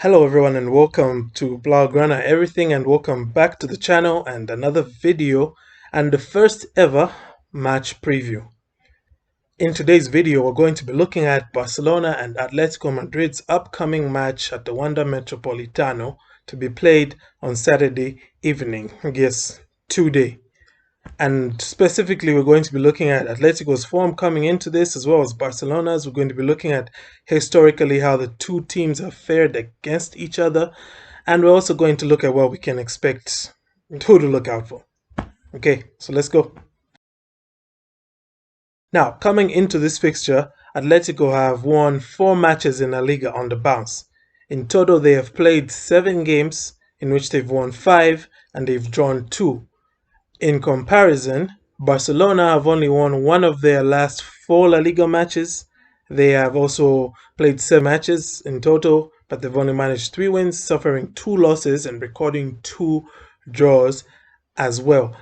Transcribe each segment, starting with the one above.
Hello everyone and welcome to Blaugrana Everything and welcome back to the channel and another video and the first ever match preview. In today's video we're going to be looking at Barcelona and Atletico Madrid's upcoming match at the Wanda Metropolitano to be played on Saturday evening, yes, today. And specifically, we're going to be looking at Atletico's form coming into this, as well as Barcelona's. We're going to be looking at historically how the two teams have fared against each other. And we're also going to look at what we can expect, who to look out for. Okay, so let's go. Now, coming into this fixture, Atletico have won 4 matches in La Liga on the bounce. In total, they have played 7 games, in which they've won 5 and they've drawn 2. In comparison, Barcelona have only won one of their last 4 La Liga matches. They have also played 7 matches in total, but they've only managed 3 wins, suffering 2 losses and recording 2 draws as well.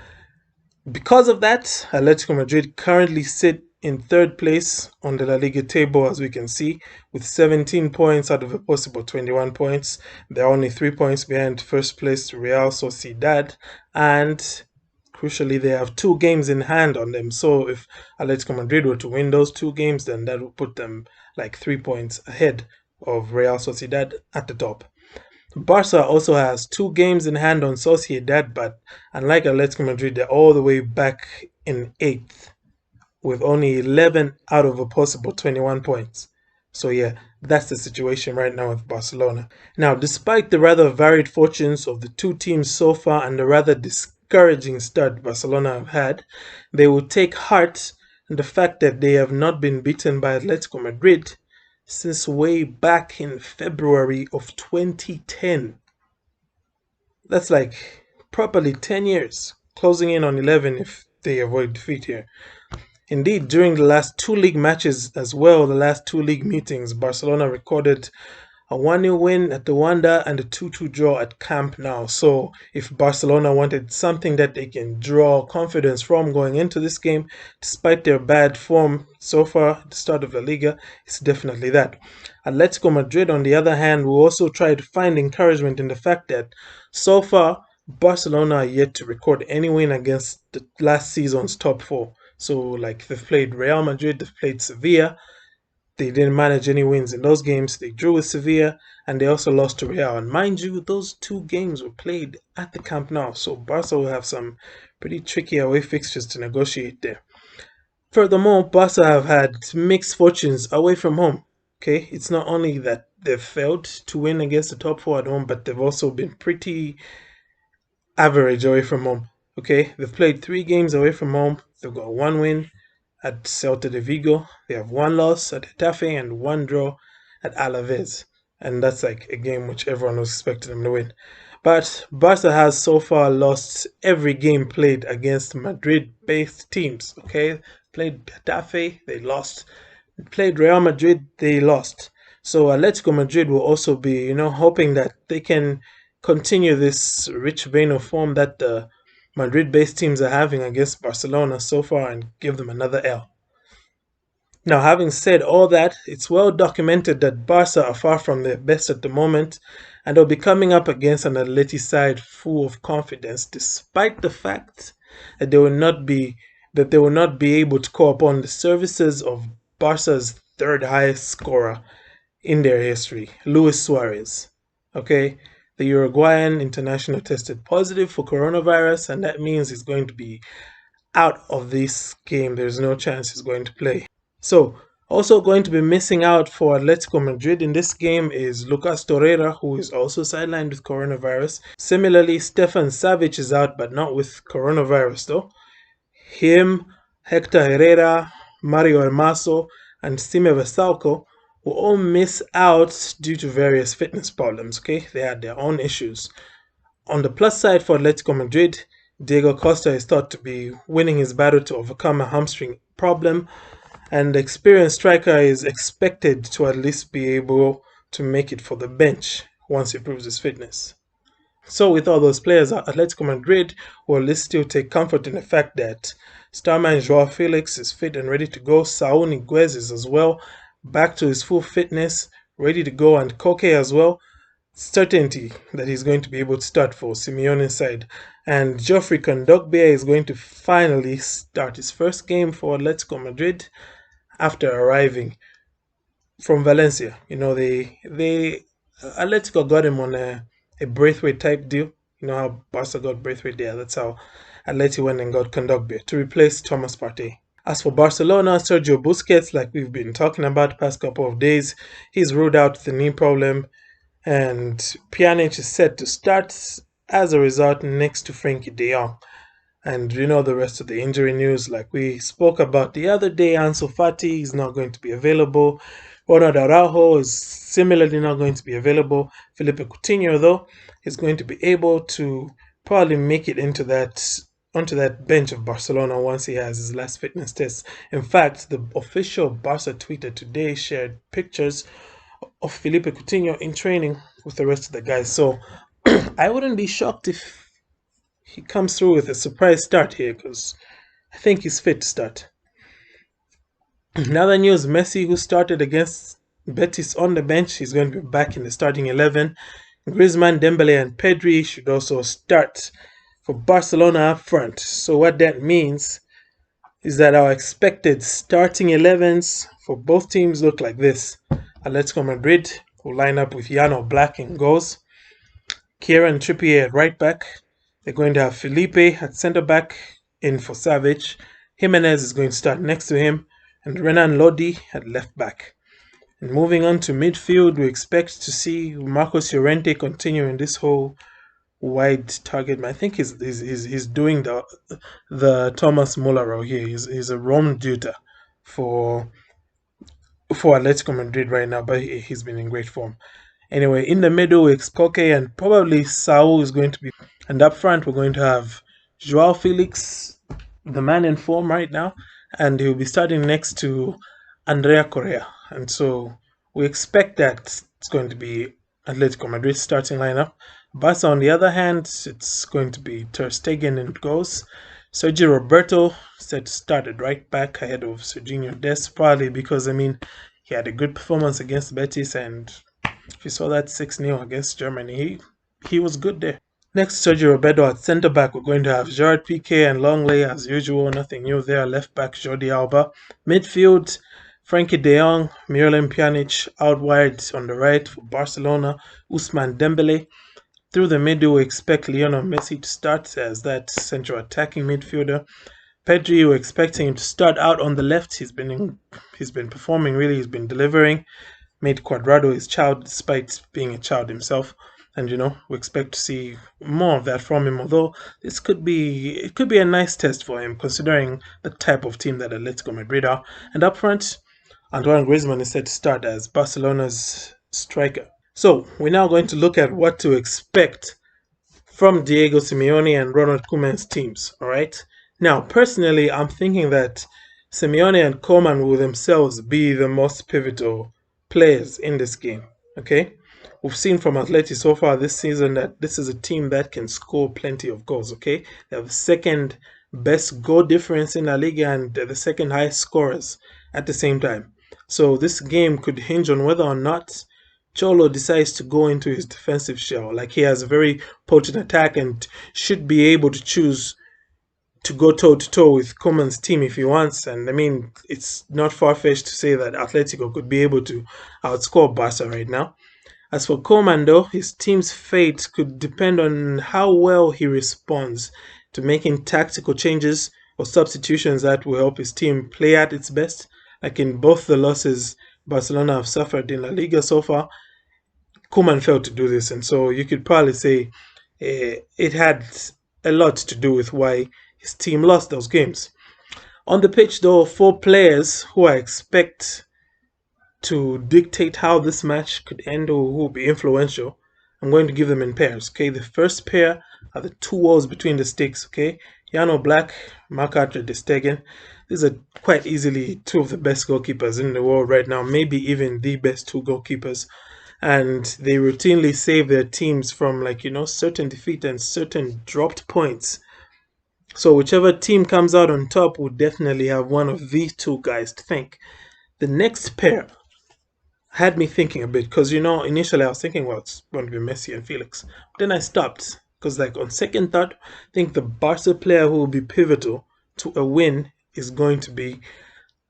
Because of that, Atletico Madrid currently sit in 3rd place on the La Liga table, as we can see, with 17 points out of a possible 21 points. They're only 3 points behind 1st place Real Sociedad, and crucially, they have 2 games in hand on them. So if Atletico Madrid were to win those 2 games, then that would put them like 3 points ahead of Real Sociedad at the top. Barca also has 2 games in hand on Sociedad, but unlike Atletico Madrid, they're all the way back in 8th with only 11 out of a possible 21 points. So yeah, that's the situation right now with Barcelona. Now, despite the rather varied fortunes of the two teams so far and the rather discouraging start Barcelona have had, they will take heart in the fact that they have not been beaten by Atletico Madrid since way back in February of 2010. That's like properly 10 years, closing in on 11 if they avoid defeat here. Indeed, during the last 2 league matches as well, the last 2 league meetings, Barcelona recorded a 1-0 win at the Wanda and a 2-2 draw at Camp Nou. So if Barcelona wanted something that they can draw confidence from going into this game, despite their bad form so far at the start of La Liga, it's definitely that. Atletico Madrid, on the other hand, will also try to find encouragement in the fact that so far, Barcelona are yet to record any win against the last season's top 4. So like they've played Real Madrid, they've played Sevilla. They didn't manage any wins in those games. They drew with Sevilla and they also lost to Real. And mind you, those 2 games were played at the Camp Nou. So Barca will have some pretty tricky away fixtures to negotiate there. Furthermore, Barca have had mixed fortunes away from home. Okay, it's not only that they've failed to win against the top 4 at home, but they've also been pretty average away from home. Okay, they've played 3 games away from home. They've got 1 win at Celta de Vigo. They have 1 loss at Getafe and 1 draw at Alaves. And that's like a game which everyone was expecting them to win. But Barca has so far lost every game played against Madrid-based teams. Okay, played Getafe, they lost. Played Real Madrid, they lost. So Atletico Madrid will also be, hoping that they can continue this rich vein of form that the Madrid-based teams are having against Barcelona so far and give them another L. Now, having said all that, it's well documented that Barca are far from their best at the moment, and they'll be coming up against an Atleti side full of confidence, despite the fact that they will not be able to call upon the services of Barca's 3rd highest scorer in their history, Luis Suarez. Okay, the Uruguayan international tested positive for coronavirus, and that means he's going to be out of this game. There's no chance he's going to play. So, also going to be missing out for Atletico Madrid in this game is Lucas Torreira, who is also sidelined with coronavirus. Similarly, Stefan Savic is out, but not with coronavirus though. Him, Hector Herrera, Mario Hermoso, and Sime Vesalco will all miss out due to various fitness problems. Okay, they had their own issues. On the plus side for Atletico Madrid, Diego Costa is thought to be winning his battle to overcome a hamstring problem, and the experienced striker is expected to at least be able to make it for the bench once he proves his fitness. So with all those players, Atletico Madrid will at least still take comfort in the fact that starman Joao Felix is fit and ready to go. Saúl Ñíguez is as well, back to his full fitness, ready to go, and Koke as well. certainty that he's going to be able to start for Simeone's side. And Geoffrey Kondogbia is going to finally start his first game for Atletico Madrid after arriving from Valencia. You know, they Atletico got him on a Braithwaite type deal. You know how Barca got Braithwaite there. That's how Atleti went and got Kondogbia to replace Thomas Partey. As for Barcelona, Sergio Busquets, like we've been talking about the past couple of days, he's ruled out the knee problem, and Pjanic is set to start as a result next to Frankie de Jong. And you know the rest of the injury news, like we spoke about the other day. Ansu Fati is not going to be available. Ronald Araujo is similarly not going to be available. Felipe Coutinho, though, is going to be able to probably make it onto that bench of Barcelona once he has his last fitness test. In fact, the official Barca Twitter today shared pictures of Felipe Coutinho in training with the rest of the guys. So I wouldn't be shocked if he comes through with a surprise start here, because I think he's fit to start. Another news, Messi, who started against Betis on the bench, he's going to be back in the starting 11. Griezmann, Dembele and Pedri should also start for Barcelona up front. So what that means is that our expected starting 11s for both teams look like this. Atletico Madrid will line up with Jan Oblak in goals, Kieran Trippier at right back. They're going to have Felipe at centre back in for Savic. Jimenez is going to start next to him, and Renan Lodi at left back. And moving on to midfield, we expect to see Marcos Llorente continuing this whole wide target. I think he's doing the Thomas Muller role here. He's a Rome Duta for Atletico Madrid right now, but he's been in great form. Anyway, in the middle, it's Koke and probably Saul is going to be. And up front, we're going to have Joao Felix, the man in form right now, and he'll be starting next to Andrea Correa. And so we expect that it's going to be Atletico Madrid's starting lineup. Barca, on the other hand, it's going to be Ter Stegen in goals. Sergio Roberto set to start at right back ahead of Serginho Dest, probably because, he had a good performance against Betis, and if you saw that 6-0 against Germany, he was good there. Next, Sergio Roberto at centre back. We're going to have Gerard Piqué and Longley as usual. Nothing new there. Left back, Jordi Alba. Midfield, Frankie de Jong, Miralem Pjanic out wide on the right for Barcelona. Ousmane Dembele. Through the middle, we expect Lionel Messi to start as that central attacking midfielder. Pedri, we're expecting him to start out on the left. He's been performing really. He's been delivering. Made Cuadrado his child despite being a child himself. And we expect to see more of that from him. Although it could be a nice test for him, considering the type of team that Atletico Madrid are. And up front, Antoine Griezmann is set to start as Barcelona's striker. So we're now going to look at what to expect from Diego Simeone and Ronald Koeman's teams. All right. Now, personally, I'm thinking that Simeone and Koeman will themselves be the most pivotal players in this game. Okay. We've seen from Atleti so far this season that this is a team that can score plenty of goals, okay? They have the second best goal difference in La Liga and they're the second highest scorers at the same time. So this game could hinge on whether or not Cholo decides to go into his defensive shell. Like, he has a very potent attack and should be able to choose to go toe-to-toe with Koeman's team if he wants. And it's not far-fetched to say that Atletico could be able to outscore Barca right now. As for Koeman, though, his team's fate could depend on how well he responds to making tactical changes or substitutions that will help his team play at its best. Like in both the losses Barcelona have suffered in La Liga so far, Koeman failed to do this, and so you could probably say it had a lot to do with why his team lost those games. On the pitch, though, 4 players who I expect to dictate how this match could end or who will be influential, I'm going to give them in pairs. Okay, the first pair are the 2 walls between the sticks. Okay, Jan Oblak, Marc-Andre ter Stegen. These are quite easily 2 of the best goalkeepers in the world right now, maybe even the best 2 goalkeepers. And they routinely save their teams from certain defeat and certain dropped points. So whichever team comes out on top will definitely have one of these 2 guys to thank. The next pair had me thinking a bit because initially I was thinking, well, it's going to be Messi and Felix. But then I stopped because, like, on second thought, I think the Barca player who will be pivotal to a win is going to be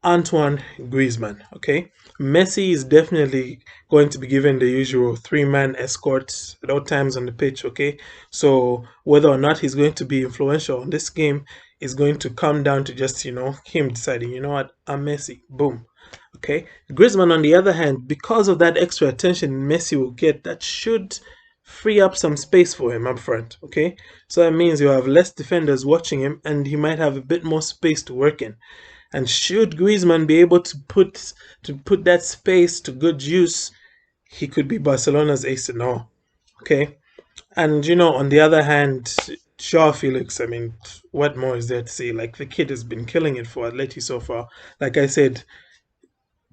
Antoine Griezmann. Okay, Messi is definitely going to be given the usual three-man escort at all times on the pitch. Okay, so whether or not he's going to be influential in this game is going to come down to just him deciding, what, I'm Messi, boom. Okay, Griezmann on the other hand, because of that extra attention Messi will get, that should free up some space for him up front. Okay, so that means you have less defenders watching him, and he might have a bit more space to work in. And should Griezmann be able to put that space to good use, he could be Barcelona's ace in all. Okay, and on the other hand, Shaw Felix. I mean, what more is there to say? Like, the kid has been killing it for Atleti so far. Like I said,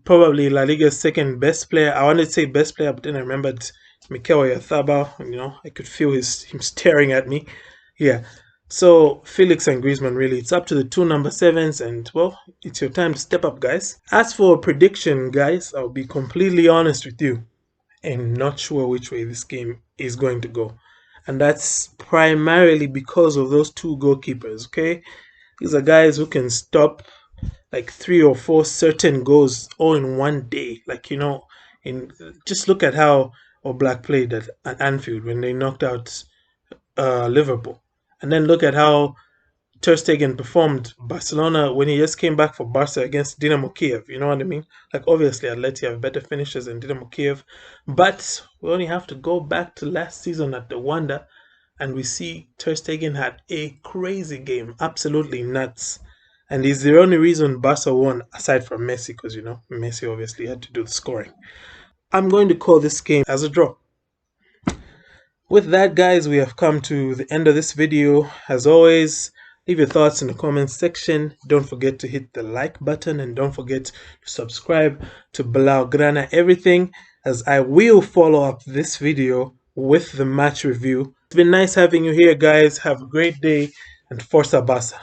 probably La Liga's second best player. I wanted to say best player, but then I remembered Mikel Oyarzabal. I could feel him staring at me. Yeah. So Felix and Griezmann, really, it's up to the two number sevens, and well, it's your time to step up, guys. As for a prediction, guys, I'll be completely honest with you. I'm not sure which way this game is going to go, and that's primarily because of those two goalkeepers. Okay, these are guys who can stop like three or four certain goals all in one day. Like, in just look at how Oblak played at Anfield when they knocked out Liverpool, and then look at how Ter Stegen performed Barcelona when he just came back for Barca against Dynamo Kiev. You know what I mean? Like, obviously, Atleti have better finishers than Dynamo Kiev, but we only have to go back to last season at the Wanda, and we see Ter Stegen had a crazy game, absolutely nuts. And he's the only reason Barca won, aside from Messi, because Messi obviously had to do the scoring. I'm going to call this game as a draw. With that, guys, we have come to the end of this video. As always, leave your thoughts in the comments section. Don't forget to hit the like button, and don't forget to subscribe to Blaugrana Everything, as I will follow up this video with the match review. It's been nice having you here, guys. Have a great day, and Forza Barca.